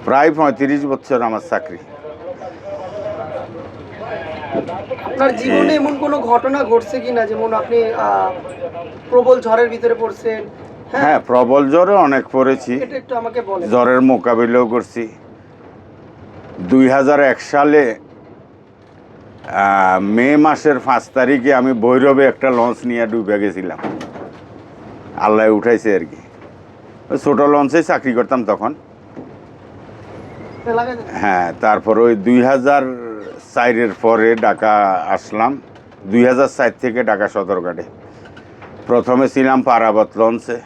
প্রায় ৩৫ বছর আমার চাকরি। আপনার জীবনে এমন কোনো ঘটনা ঘটছে কিনা, যেমন আপনি প্রবল ঝড়ের ভিতরে পড়ছেন? হ্যাঁ, প্রবল জ্বরে অনেক পড়েছি, এটা একটু আমাকে বলেন। জ্বরের মোকাবিলাও করছি। ২০০১ সালে মে মাসের ৫ তারিখে আমি ভৈরবে একটা লঞ্চ নিয়ে ডুবে গেছিলাম, আল্লাহ উঠাইছে আর কি। ওই ছোটো লঞ্চে চাকরি করতাম তখন। হ্যাঁ, তারপর ওই ২০০৪-এর পরে ঢাকা আসলাম। ২০০৪ থেকে ঢাকা সদরঘাটে প্রথমে ছিলাম পারাবত লঞ্চে,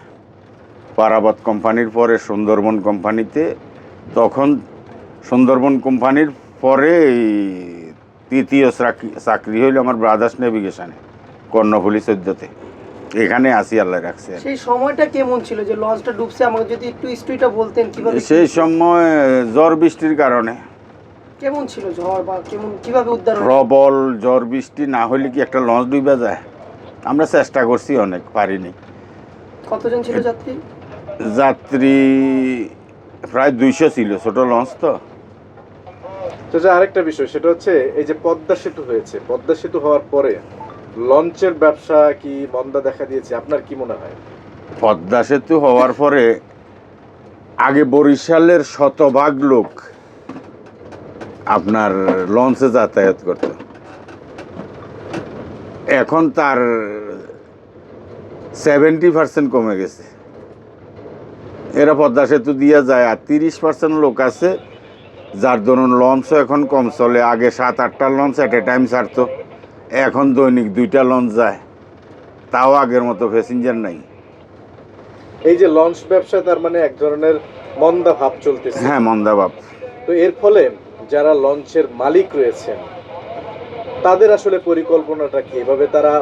পারাবত কোম্পানির পরে সুন্দরবন কোম্পানিতে। তখন সুন্দরবন কোম্পানির পরে এই তৃতীয় চাকরি হইল আমার ব্রাদার্স নেভিগেশনে, কর্ণফুলী ১৪-তে। এখানে আসি, আল্লাহ রাখছে। সেই সময়টা কেমন ছিল যে লঞ্চটা ডুবছে? আমাকে যদি একটু স্টোরিটা বলতেন কিভাবে। সেই সময় ঝড় বৃষ্টির কারণে। কেমন ছিল ঝড়, বা কেমন কিভাবে উদ্ধার? প্রবল ঝড় বৃষ্টি না হলে কি একটা লঞ্চ ডুবে যায়? আমরা চেষ্টা করছি, অনেক পারিনি। কতজন ছিল যাত্রী? যাত্রী প্রায় ২০০ ছিল, ছোট লঞ্চ তো। আরেকটা বিষয়, সেটা হচ্ছে এই যে পদ্মা সেতু হয়েছে, পদ্মা সেতু হওয়ার পরে লঞ্চের ব্যবসা কি মন্দা দেখা দিয়েছে? আপনার কি মনে হয়? পদ্মা সেতু হওয়ার পরে আগে বরিশালের শতভাগ লোক আপনার লঞ্চে যাতায়াত করত, এখন তার 70% কমে গেছে। এরা পদ্মা সেতু দিয়ে যায়, আর 30% লোক আছে যার ধরুন লঞ্চও এখন কম চলে। আগে ৭-৮টা লঞ্চ এট এ টাইম ছাড়তো, এখন দৈনিক 2টা লঞ্চ যায়, তাও আগের মতো প্যাসেঞ্জার নাই। এই যে লঞ্চ ব্যবসা, তার মানে এক ধরনের মন্দা ভাব চলতেছে। হ্যাঁ, মন্দা ভাব। তো এর ফলে যারা লঞ্চের মালিক রয়েছেন তাদের আসলে পরিকল্পনাটা কি? এভাবে তারা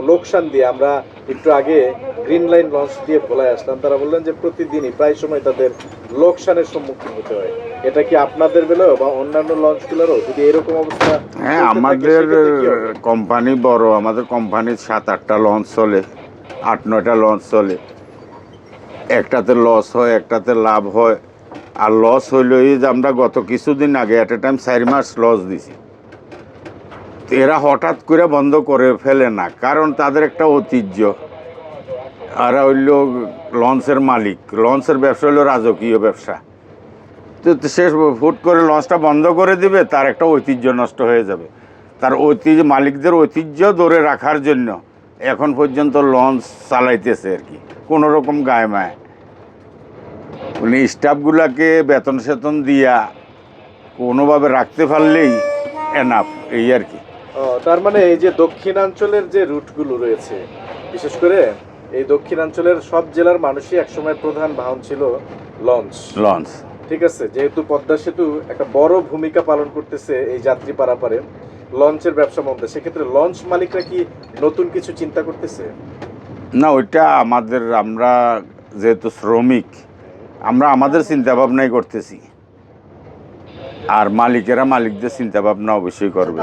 লোকসান দিয়ে, আমরা একটু আগে গ্রিন লাইন লঞ্চ দিয়ে ভোলায় আসলাম, তারা বললেন যে প্রতিদিনই প্রায় সময় তাদের লোকসানের সম্মুখীন হতে হয়। এটা কি আপনাদের বেলাও বা অন্যান্য লঞ্চগুলোরও যদি এরকম অবস্থা? হ্যাঁ, আমাদের কোম্পানি বড়, আমাদের কোম্পানির 7-8টা লঞ্চ চলে, 8-9টা লঞ্চ চলে। একটাতে লস হয়, একটাতে লাভ হয়। আর লস হইল এই যে আমরা গত কিছুদিন আগে এট এ টাইম 4 মাস লস দিছি। এরা হঠাৎ করে বন্ধ করে ফেলে না, কারণ তাদের একটা ঐতিহ্য। আর হইল লঞ্চের মালিক, লঞ্চের ব্যবসা হইল রাজকীয় ব্যবসা। তো সে হুট করে লঞ্চটা বন্ধ করে দিবে, তার একটা ঐতিহ্য নষ্ট হয়ে যাবে। তার ঐতিহ্য, মালিকদের ঐতিহ্য ধরে রাখার জন্য এখন পর্যন্ত লঞ্চ চালাইতেছে আর কি, কোনো রকম গায়ে মায়। মানে স্টাফগুলাকে বেতন সেতন দিয়া কোনোভাবে রাখতে পারলেই এনাফ, এই আর কি। তার মানে এই যে দক্ষিণাঞ্চলের যে রুটগুলো রয়েছে, বিশেষ করে এই দক্ষিণাঞ্চলের সব জেলার মানুষই একসময় প্রধান বাহন ছিল লঞ্চ। ঠিক আছে, যেহেতু পদ্মা সেতু একটা বড় ভূমিকা পালন করতেছে এই যাত্রী পারাপারে, লঞ্চের ব্যবসা মন্দা, সেক্ষেত্রে লঞ্চ মালিকরা কি নতুন কিছু চিন্তা করতেছে? না, ওইটা আমরা যেহেতু শ্রমিক, আমরা আমাদের চিন্তা ভাবনাই করতেছি, আর মালিকেরা মালিকদের চিন্তা ভাবনা অবশ্যই করবে।